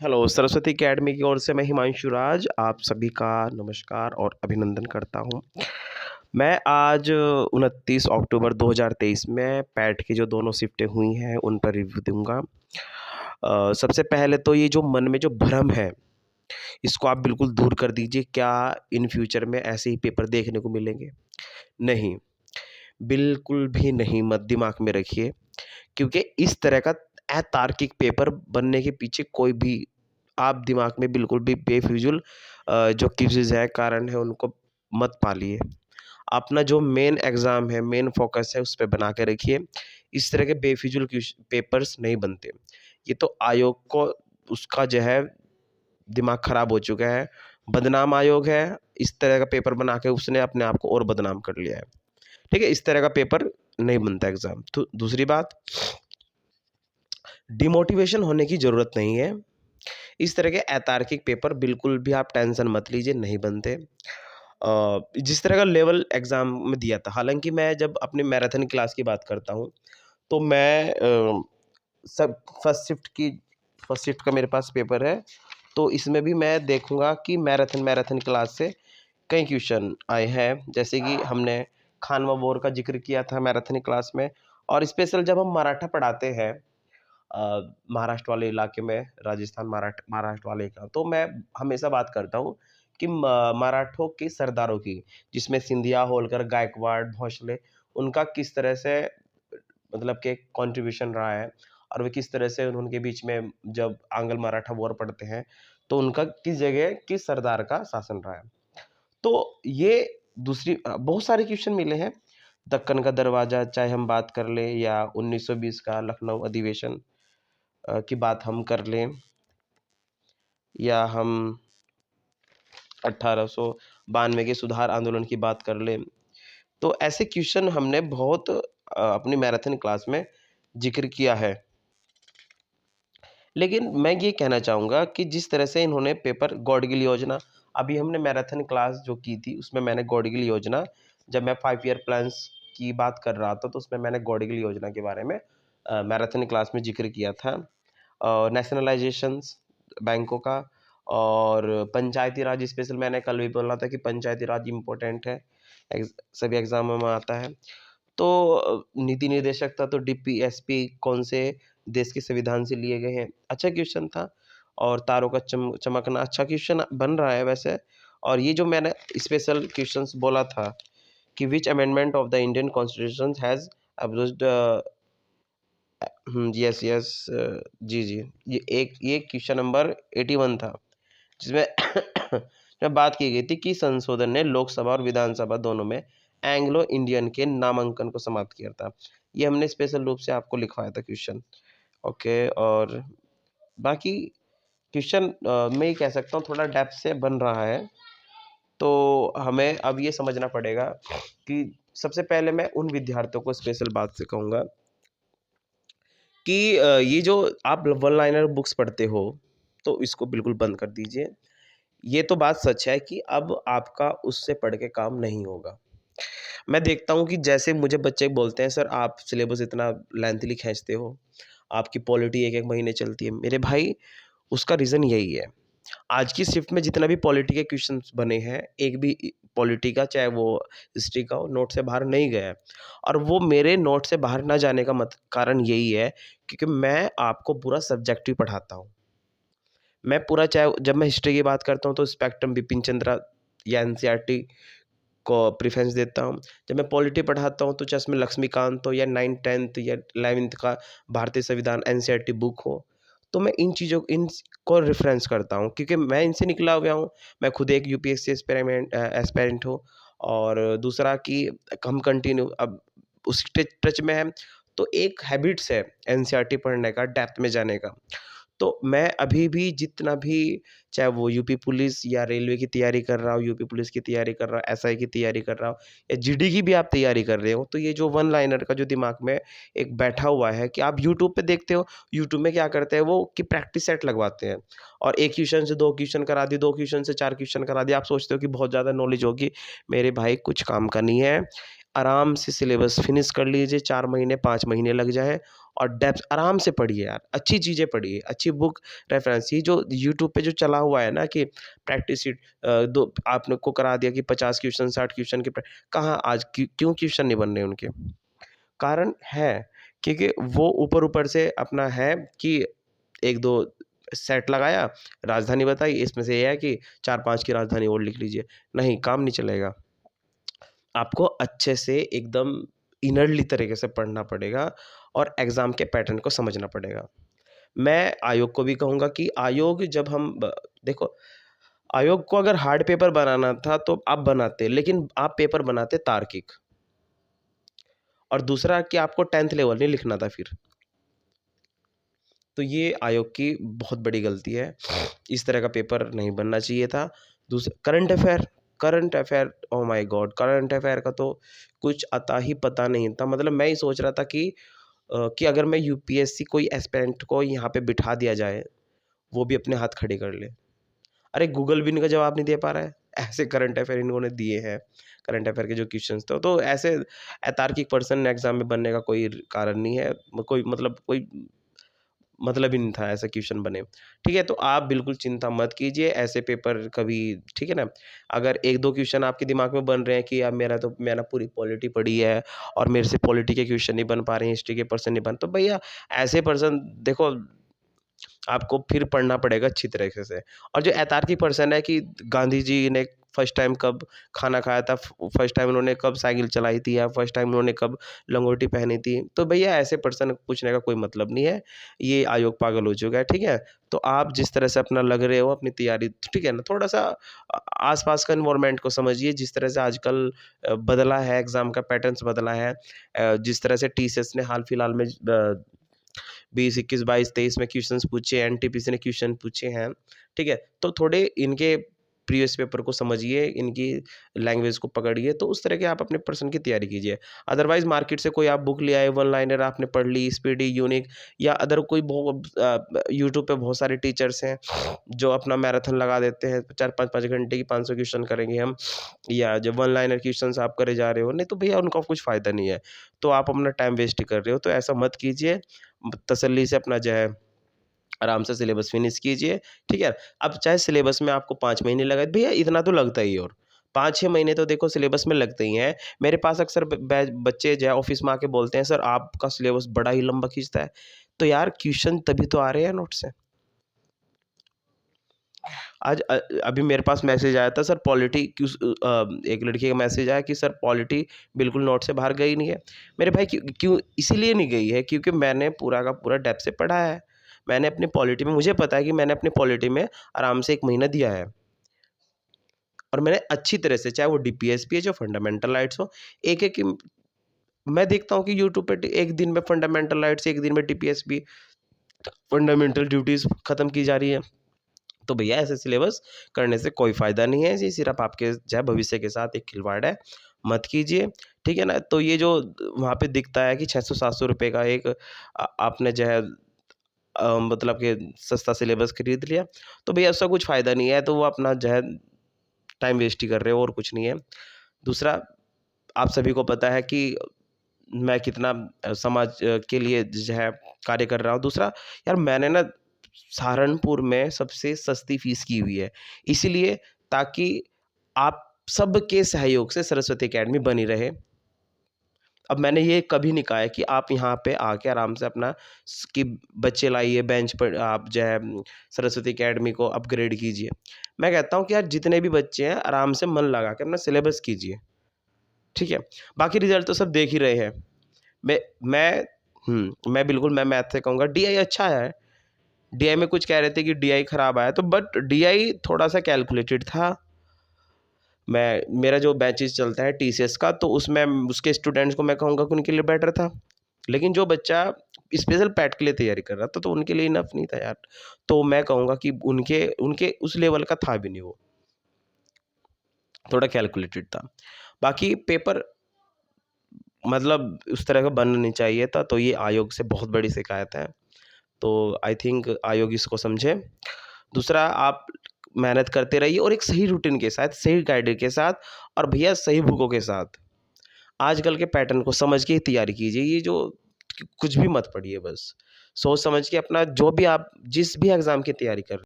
Hello, Saraswati academy की ओर से मैं हिमांशु राज आप सभी का नमस्कार और अभिनंदन करता हूँ। मैं आज 29 अक्टूबर 2023 में पैट की जो दोनों शिफ्टें हुई हैं, उन पर रिव्यू दूँगा। सबसे पहले तो ये जो मन में जो भ्रम है, इसको आप बिल्कुल दूर कर दीजिए। क्या इन फ्यूचर में ऐसे ही पेपर देखने को मिलेंगे? नहीं, बिल्कुल भी नहीं, मत दिमाग में रखिए, क्योंकि इस तरह का अतार्किक पेपर बनने के पीछे कोई भी आप दिमाग में बिल्कुल भी बेफिजूल जो क्विज़ेज़ हैं, कारण है, उनको मत पालिए। अपना जो मेन एग्ज़ाम है, मेन फ़ोकस है, उस पे बना के रखिए। इस तरह के बेफिजूल पेपर्स नहीं बनते। ये तो आयोग को उसका जो है दिमाग ख़राब हो चुका है, बदनाम आयोग है, इस तरह का पेपर बना के उसने अपने आप को और बदनाम कर लिया है। ठीक है? इस तरह का पेपर नहीं बनता एग्ज़ाम। तो दूसरी बात, डिमोटिवेशन होने की ज़रूरत नहीं है। इस तरह के अतार्किक पेपर बिल्कुल भी आप टेंशन मत लीजिए, नहीं बनते। जिस तरह का लेवल एग्ज़ाम में दिया था, हालाँकि मैं जब अपनी मैराथन क्लास की बात करता हूँ, तो मैं सब फर्स्ट शिफ्ट का मेरे पास पेपर है, तो इसमें भी मैं देखूँगा कि मैराथन क्लास से कई क्वेश्चन आए हैं। जैसे कि हमने खानवा वॉर का ज़िक्र किया था मैराथन क्लास में, और स्पेशल जब हम मराठा पढ़ाते हैं महाराष्ट्र वाले इलाके में, राजस्थान महाराष्ट्र वाले का, तो मैं हमेशा बात करता हूँ कि मराठों के सरदारों की, जिसमें सिंधिया, होलकर, गायकवाड़, भोसले, उनका किस तरह से मतलब कि कंट्रीब्यूशन रहा है, और वे किस तरह से उनके बीच में जब आंग्ल मराठा वॉर पड़ते हैं, तो उनका किस जगह किस सरदार का शासन रहा है। तो ये दूसरी बहुत सारे क्वेश्चन मिले हैं। दक्कन का दरवाज़ा चाहे हम बात कर लें, या 1920 का लखनऊ अधिवेशन की बात हम कर लें, या हम 1892 के सुधार आंदोलन की बात कर लें, तो ऐसे क्वेश्चन हमने बहुत अपनी मैराथन क्लास में ज़िक्र किया है। लेकिन मैं ये कहना चाहूँगा कि जिस तरह से इन्होंने पेपर गॉडगिल योजना, अभी हमने मैराथन क्लास जो की थी, उसमें मैंने गॉडगिल योजना, जब मैं 5 ईयर प्लान्स की बात कर रहा था, तो उसमें मैंने गॉडगिल योजना के बारे में मैराथन क्लास में ज़िक्र किया था। नेशनलाइजेशंस बैंकों का, और पंचायती राज, स्पेशल मैंने कल भी बोला था कि पंचायती राज इम्पोर्टेंट है, सभी एग्जामों में आता है। तो नीति निर्देशकता तो डीपीएसपी कौन से देश के संविधान से लिए गए हैं, अच्छा क्वेश्चन था। और तारों का चमकना, अच्छा क्वेश्चन बन रहा है वैसे। और ये जो मैंने स्पेशल क्वेश्चंस बोला था कि which amendment of the Indian constitution has abrogated, yes yes, जी जी, ये क्वेश्चन नंबर 81 था, जिसमें जब बात की गई थी कि संशोधन ने लोकसभा और विधानसभा दोनों में एंग्लो इंडियन के नामांकन को समाप्त किया था। ये हमने स्पेशल रूप से आपको लिखवाया था क्वेश्चन। ओके। और बाकी क्वेश्चन मैं ये कह सकता हूँ थोड़ा डेप्थ से बन रहा है। तो हमें अब ये समझना पड़ेगा कि सबसे पहले मैं उन विद्यार्थियों को स्पेशल बात से कहूँगा कि ये जो आप वन लाइनर बुक्स पढ़ते हो, तो इसको बिल्कुल बंद कर दीजिए। ये तो बात सच है कि अब आपका उससे पढ़ के काम नहीं होगा। मैं देखता हूँ कि जैसे मुझे बच्चे बोलते हैं, सर आप सिलेबस इतना लेंथली खींचते हो, आपकी पॉलिटी 1-1 महीने चलती है। मेरे भाई, उसका रीज़न यही है। आज की शिफ्ट में जितना भी पॉलिटी के क्वेश्चंस बने हैं, एक भी पॉलिटी का, चाहे वो हिस्ट्री का हो, नोट से बाहर नहीं गया है। और वो मेरे नोट से बाहर ना जाने का कारण यही है, क्योंकि मैं आपको पूरा सब्जेक्टिव पढ़ाता हूँ। मैं पूरा, चाहे जब मैं हिस्ट्री की बात करता हूँ, तो स्पेक्ट्रम बिपिन चंद्रा या एनसीईआरटी को प्रेफ़रेंस देता हूँ। जब मैं पॉलिटी पढ़ाता हूँ, तो चाहे उसमें लक्ष्मीकांत हो, या 9th 10th या 11th का भारतीय संविधान एनसीईआरटी बुक हो, तो मैं इन को रेफ़रेंस करता हूँ, क्योंकि मैं इनसे निकला हुआ हूँ। मैं खुद एक यूपीएससी एस्पिरेंट हूँ। और दूसरा कि हम कंटिन्यू अब उस टच में हैं, तो एक हैबिट्स है एनसीईआरटी पढ़ने का, डेप्थ में जाने का। तो मैं अभी भी जितना भी, चाहे वो यूपी पुलिस या रेलवे की तैयारी कर रहा हूँ, यूपी पुलिस की तैयारी कर रहा हूँ, एसआई की तैयारी कर रहा हूँ, या जीडी की भी आप तैयारी कर रहे हो, तो ये जो वन लाइनर का जो दिमाग में एक बैठा हुआ है कि आप यूट्यूब पे देखते हो, यूट्यूब में क्या करते हैं वो कि प्रैक्टिस सेट लगवाते हैं, और एक क्वेश्चन से 2 क्वेश्चन करा दिए, 2 क्वेश्चन से 4 क्वेश्चन करा दिए। आप सोचते हो कि बहुत ज़्यादा नॉलेज होगी। मेरे भाई, कुछ काम का नहीं है। आराम से सिलेबस फिनिश कर लीजिए, 4 महीने 5 महीने लग जाए, और डेप्थ आराम से पढ़िए यार, अच्छी चीज़ें पढ़िए, अच्छी बुक रेफ़रेंस। ये जो यूट्यूब पे जो चला हुआ है ना कि प्रैक्टिस शीट दो आपने को करा दिया कि 50 क्वेश्चन 60 क्वेश्चन के कहाँ आज क्यों क्वेश्चन नहीं बन रहे उनके? कारण है क्योंकि वो ऊपर-ऊपर से अपना है कि 1-2 सेट लगाया, राजधानी बताई, इसमें से ये है कि 4-5 की राजधानी और लिख लीजिए। नहीं, काम नहीं चलेगा। आपको अच्छे से एकदम इनरली तरीके से पढ़ना पड़ेगा और एग्ज़ाम के पैटर्न को समझना पड़ेगा। मैं आयोग को भी कहूँगा कि आयोग जब हम ब देखो, आयोग को अगर हार्ड पेपर बनाना था तो आप बनाते, लेकिन आप पेपर बनाते तार्किक। और दूसरा कि आपको 10th लेवल नहीं लिखना था फिर। तो ये आयोग की बहुत बड़ी गलती है। इस तरह का पेपर नहीं बनना चाहिए था। Current affair oh my God! Current affair का तो कुछ अता ही पता नहीं था। मतलब मैं ये सोच रहा था कि अगर मैं यूपीएससी कोई एस्पिरेंट को यहाँ पे बिठा दिया जाए, वो भी अपने हाथ खड़े कर ले। अरे गूगल भी इनका जवाब नहीं दे पा रहा है। ऐसे करंट अफ़ेयर इन्होंने दिए हैं, करंट अफ़ेयर के जो क्वेश्चन्स थे। तो ऐसे अतार्किक पर्सन एग्ज़ाम में बनने का कोई कारण नहीं है। कोई मतलब ही नहीं था ऐसा क्वेश्चन बने। ठीक है, तो आप बिल्कुल चिंता मत कीजिए, ऐसे पेपर कभी ठीक है ना? अगर 1-2 क्वेश्चन आपके दिमाग में बन रहे हैं कि यार मैंने पूरी पॉलिटी पढ़ी है और मेरे से पॉलिटी के क्वेश्चन नहीं बन पा रहे हैं, हिस्ट्री के पर्सन नहीं बन, तो भैया ऐसे पर्सन देखो आपको फिर पढ़ना पड़ेगा अच्छी तरीके से। और जो अतार्किक पर्सन है कि गांधी जी ने फर्स्ट टाइम कब खाना खाया था, फर्स्ट टाइम उन्होंने कब साइकिल चलाई थी या फर्स्ट टाइम उन्होंने कब लंगोटी पहनी थी, तो भैया ऐसे पर्सन पूछने का कोई मतलब नहीं है। ये आयोग पागल हो चुका है, ठीक है? तो आप जिस तरह से अपना लग रहे हो अपनी तैयारी, ठीक है ना, थोड़ा सा आसपास का इन्वायरमेंट को समझिए। जिस तरह से आजकल बदला है, एग्जाम का पैटर्न्स बदला है, जिस तरह से टीसीएस ने हाल फिलहाल में 20, 21, 22, 23 में क्वेश्चंस पूछे, एनटीपीसी ने क्वेश्चन पूछे हैं, ठीक है? तो थोड़े इनके प्रीवियस पेपर को समझिए, इनकी लैंग्वेज को पकड़िए, तो उस तरह के आप अपने प्रश्न की तैयारी कीजिए। अदरवाइज़ मार्केट से कोई आप बुक ले आए, वन लाइनर आपने पढ़ ली, स्पीडी, यूनिक या अदर कोई यूट्यूब पे बहुत सारे टीचर्स हैं, जो अपना मैराथन लगा देते हैं, 4-5 घंटे की 500 क्वेश्चन करेंगे हम, या जो वन लाइनर क्वेश्चन्स आप करे जा रहे हो, नहीं तो भैया उनका कुछ फ़ायदा नहीं है। तो आप अपना टाइम वेस्ट ही कर रहे हो, तो ऐसा मत कीजिए। तसल्ली से अपना जो है आराम से सिलेबस फिनिश कीजिए, ठीक है? अब चाहे सिलेबस में आपको 5 महीने लगे, भैया इतना तो लगता ही है और 5-6 महीने तो देखो सिलेबस में लगते ही हैं। मेरे पास अक्सर ब बै बच्चे जो है ऑफ़िस में आके बोलते हैं, "सर आपका सिलेबस बड़ा ही लंबा खींचता है।" तो यार क्वेश्चन तभी तो आ रहे हैं नोट से। अभी मेरे पास मैसेज आया था, सर पॉलिटी एक लड़की का मैसेज आया कि सर पॉलिटी बिल्कुल नोट से बाहर गई नहीं है। मेरे भाई क्यों क्यों इसीलिए नहीं गई है क्योंकि मैंने पूरा का पूरा डेप्थ से पढ़ा है। मैंने अपनी पॉलिटी में मुझे पता है कि मैंने अपनी पॉलिटी में आराम से 1 महीना दिया है और मैंने अच्छी तरह से, चाहे वो डीपीएसपी हो, फंडामेंटल राइट्स हो, एक-एक मैं देखता हूँ कि यूट्यूब पे 1 दिन में फंडामेंटल राइट्स, 1 दिन में डीपीएसपी, फंडामेंटल ड्यूटीज़ खत्म की जा रही है। तो भैया ऐसे सिलेबस करने से कोई फ़ायदा नहीं है, ये सिर्फ़ आपके जो है भविष्य के साथ एक खिलवाड़ है, मत कीजिए, ठीक है ना? तो ये जो वहाँ पे दिखता है कि 600-700 रुपए का एक आपने जो है मतलब कि सस्ता सिलेबस खरीद लिया, तो भैया उसका कुछ फ़ायदा नहीं है, तो वो अपना जो है टाइम वेस्ट ही कर रहे हो और कुछ नहीं है। दूसरा, आप सभी को पता है कि मैं कितना समाज के लिए जो है कार्य कर रहा हूँ। दूसरा, यार मैंने ना सहारनपुर में सबसे सस्ती फ़ीस की हुई है, इसीलिए ताकि आप सबके सहयोग से सरस्वती अकेडमी बनी रहे। अब मैंने ये कभी नहीं कहा है कि आप यहाँ पे आके आराम से अपना कि बच्चे लाइए बेंच पर, आप जो है सरस्वती अकेडमी को अपग्रेड कीजिए। मैं कहता हूँ कि यार जितने भी बच्चे हैं आराम से मन लगा के अपना सिलेबस कीजिए, ठीक है? बाकी रिज़ल्ट तो सब देख ही रहे हैं। मैं मैं मैं बिल्कुल मैं मैथ से कहूँगा डीआई अच्छा है। डीआई में कुछ कह रहे थे कि डीआई खराब आया, तो बट डीआई थोड़ा-सा कैलकुलेटेड था। मेरा जो बैचेज़ चलता है टीसीएस का, तो उसमें उसके स्टूडेंट्स को मैं कहूँगा कि उनके लिए बेटर था। लेकिन जो बच्चा स्पेशल पैट के लिए तैयारी कर रहा था, तो उनके लिए इनफ नहीं था यार। तो मैं कहूँगा कि उनके उनके उस लेवल का था भी नहीं वो, थोड़ा कैलकुलेटेड था। बाकी पेपर मतलब उस तरह का बनना नहीं चाहिए था, तो ये आयोग से बहुत बड़ी शिकायत है। तो आई थिंक आयोग इसको समझे। दूसरा, आप मेहनत करते रहिए और एक सही रूटीन के साथ, सही गाइड के साथ और भैया सही बुकों के साथ। आजकल के पैटर्न को समझ के ही तैयारी कीजिए। ये जो कुछ भी मत पढ़िए बस। सोच समझ के अपना जो भी आप जिस भी एग्ज़ाम की तैयारी कर